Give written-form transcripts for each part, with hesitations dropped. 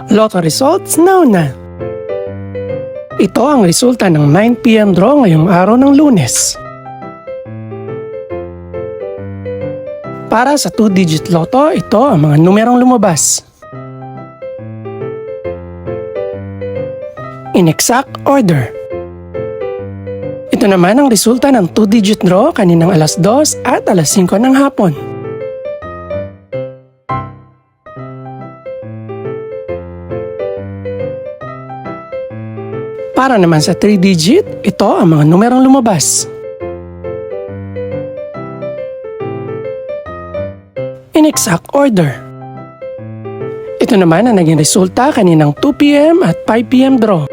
Lotto results now na. Ito ang resulta ng 9 PM draw ngayong araw ng Lunes. Para sa 2-digit lotto, ito ang mga numerong lumabas. In exact order. Ito naman ang resulta ng 2-digit draw kaninang alas 2 at alas 5 ng hapon. Para naman sa 3-digit, ito ang mga numerong lumabas. In exact order. Ito naman ang naging resulta kaninang 2 PM at 5 PM draw.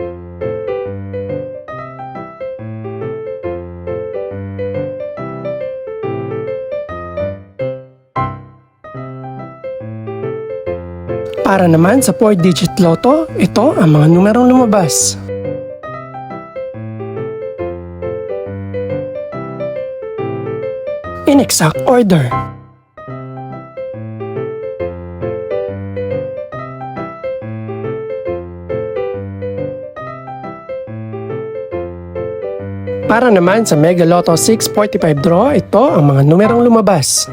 Para naman sa 4-digit lotto, ito ang mga numerong lumabas. In exact order. Para naman sa Mega Lotto 645 draw, ito ang mga numerong lumabas.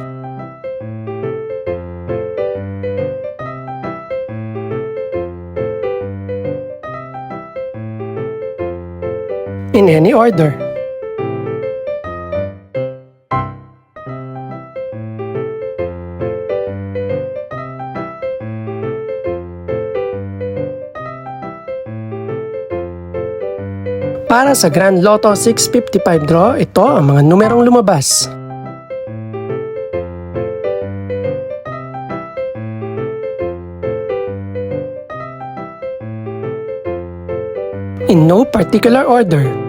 In any order. Para sa Grand Lotto 655 draw, ito ang mga numerong lumabas. In no particular order.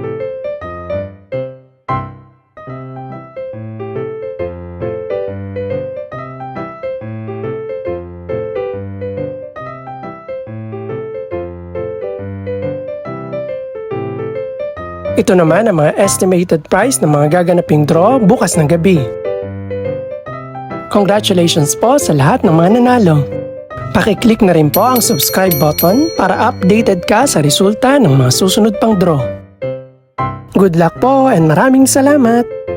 Ito naman ang mga estimated price ng mga gaganaping draw bukas ng gabi. Congratulations po sa lahat ng mga nanalo. Pakiclick na rin po ang subscribe button para updated ka sa resulta ng mga susunod pang draw. Good luck po and maraming salamat!